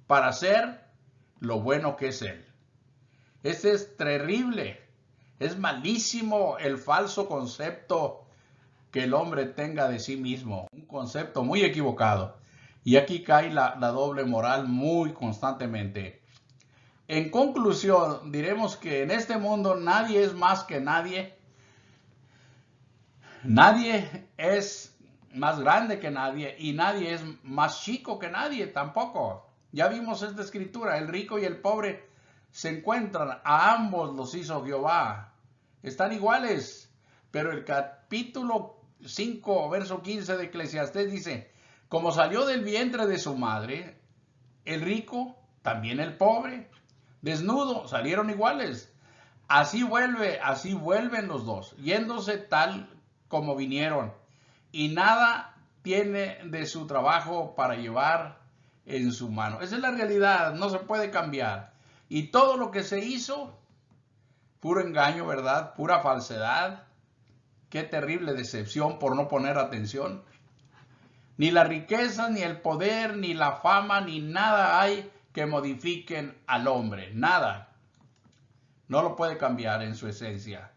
A: para ser lo bueno que es él. Este es terrible, es malísimo el falso concepto que el hombre tenga de sí mismo, un concepto muy equivocado. Y aquí cae la doble moral muy constantemente. En conclusión, diremos que en este mundo nadie es más que nadie. Nadie es más grande que nadie y nadie es más chico que nadie tampoco. Ya vimos esta escritura, el rico y el pobre se encuentran, a ambos los hizo Jehová. Están iguales, pero el capítulo 5, verso 15 de Eclesiastés dice, como salió del vientre de su madre, el rico, también el pobre, desnudo, salieron iguales. Así vuelven los dos, yéndose tal como vinieron, y nada tiene de su trabajo para llevar en su mano. Esa es la realidad, no se puede cambiar. Y todo lo que se hizo, puro engaño, ¿verdad? Pura falsedad. Qué terrible decepción por no poner atención. Ni la riqueza, ni el poder, ni la fama, ni nada hay que modifiquen al hombre. Nada. No lo puede cambiar en su esencia.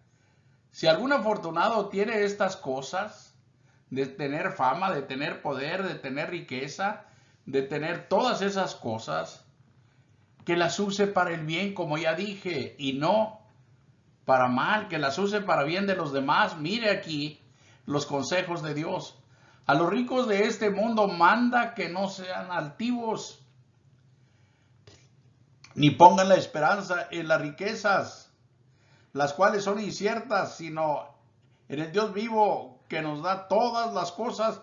A: Si algún afortunado tiene estas cosas, de tener fama, de tener poder, de tener riqueza, de tener todas esas cosas, que las use para el bien, como ya dije, y no para mal, que las use para bien de los demás. Mire aquí los consejos de Dios. A los ricos de este mundo manda que no sean altivos, ni pongan la esperanza en las riquezas, las cuales son inciertas, sino en el Dios vivo que nos da todas las cosas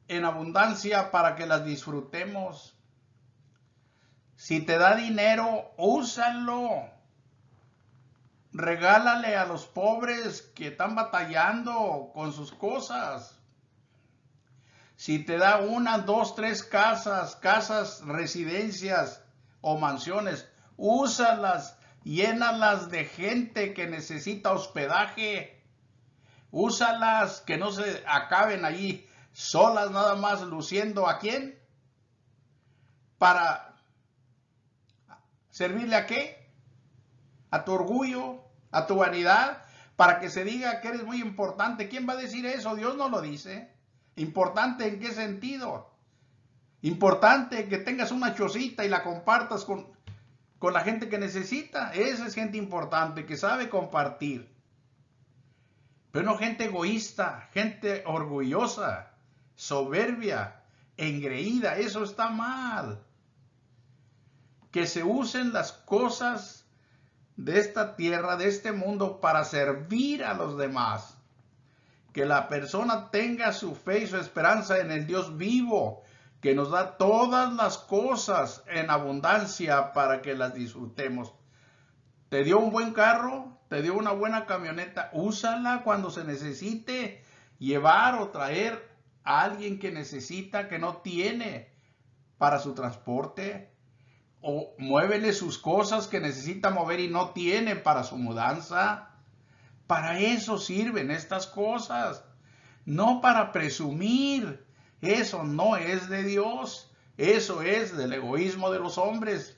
A: en abundancia para que las disfrutemos. Si te da dinero, úsalo. Regálale a los pobres que están batallando con sus cosas. Si te da una, dos, tres casas, residencias o mansiones, úsalas, llénalas de gente que necesita hospedaje. Úsalas, que no se acaben allí solas nada más luciendo ¿a quién? ¿Para servirle a qué? ¿A tu orgullo? ¿A tu vanidad? Para que se diga que eres muy importante. ¿Quién va a decir eso? Dios no lo dice. ¿Importante en qué sentido? Importante que tengas una chocita y la compartas con la gente que necesita. Esa es gente importante, que sabe compartir. Pero no gente egoísta, gente orgullosa, soberbia, engreída. Eso está mal. Que se usen las cosas de esta tierra, de este mundo, para servir a los demás. Que la persona tenga su fe y su esperanza en el Dios vivo, que nos da todas las cosas en abundancia para que las disfrutemos. Te dio un buen carro, te dio una buena camioneta, úsala cuando se necesite llevar o traer a alguien que necesita, que no tiene para su transporte. O muévele sus cosas que necesita mover y no tiene para su mudanza. Para eso sirven estas cosas, no para presumir. Eso no es de Dios, eso es del egoísmo de los hombres.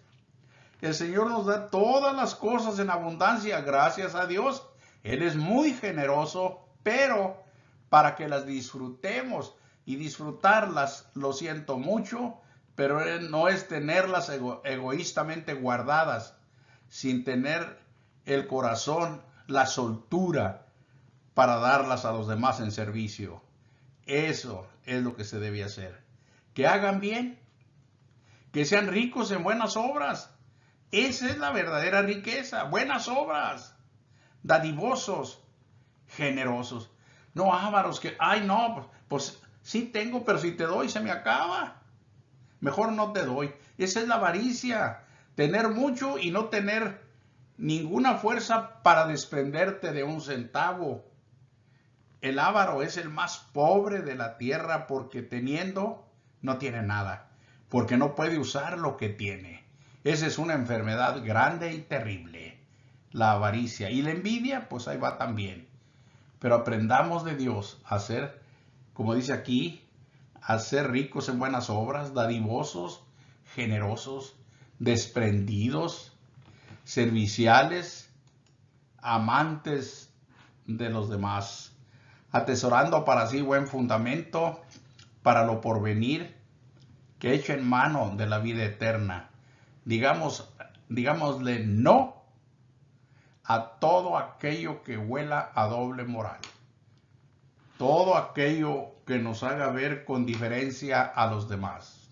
A: El Señor nos da todas las cosas en abundancia, gracias a Dios. Él es muy generoso, pero para que las disfrutemos y disfrutarlas, lo siento mucho, pero no es tenerlas egoístamente guardadas, sin tener el corazón, la soltura para darlas a los demás en servicio. Eso es lo que se debe hacer. Que hagan bien, que sean ricos en buenas obras. Esa es la verdadera riqueza, buenas obras, dadivosos, generosos. No ávaros que, ay no, pues sí tengo, pero si te doy se me acaba. Mejor no te doy. Esa es la avaricia, tener mucho y no tener ninguna fuerza para desprenderte de un centavo. El avaro es el más pobre de la tierra porque teniendo no tiene nada, porque no puede usar lo que tiene. Esa es una enfermedad grande y terrible, la avaricia. Y la envidia, pues ahí va también. Pero aprendamos de Dios a ser, como dice aquí, a ser ricos en buenas obras, dadivosos, generosos, desprendidos, serviciales, amantes de los demás, atesorando para sí buen fundamento para lo porvenir, que echen mano de la vida eterna. Digámosle no a todo aquello que huela a doble moral. Todo aquello que nos haga ver con diferencia a los demás.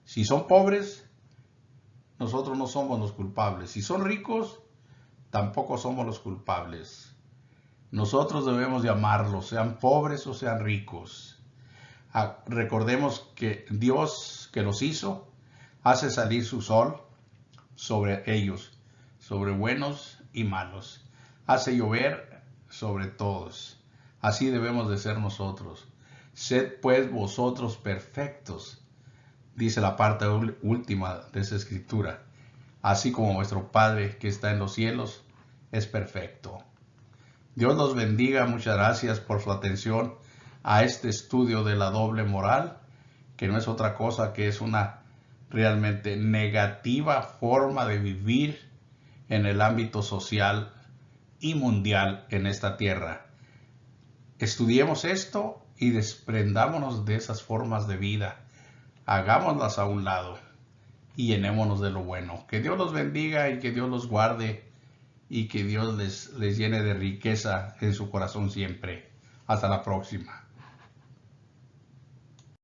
A: Si son pobres, nosotros no somos los culpables. Si son ricos, tampoco somos los culpables. Nosotros debemos de amarlos, sean pobres o sean ricos. Recordemos que Dios que los hizo, hace salir su sol sobre ellos, sobre buenos y malos. Hace llover sobre todos. Así debemos de ser nosotros. Sed pues vosotros perfectos, dice la parte última de esa escritura, así como vuestro Padre que está en los cielos es perfecto. Dios los bendiga, muchas gracias por su atención a este estudio de la doble moral, que no es otra cosa que es una realmente negativa forma de vivir en el ámbito social y mundial en esta tierra. Estudiemos esto y desprendámonos de esas formas de vida. Hagámoslas a un lado y llenémonos de lo bueno. Que Dios los bendiga y que Dios los guarde y que Dios les llene de riqueza en su corazón siempre. Hasta la próxima.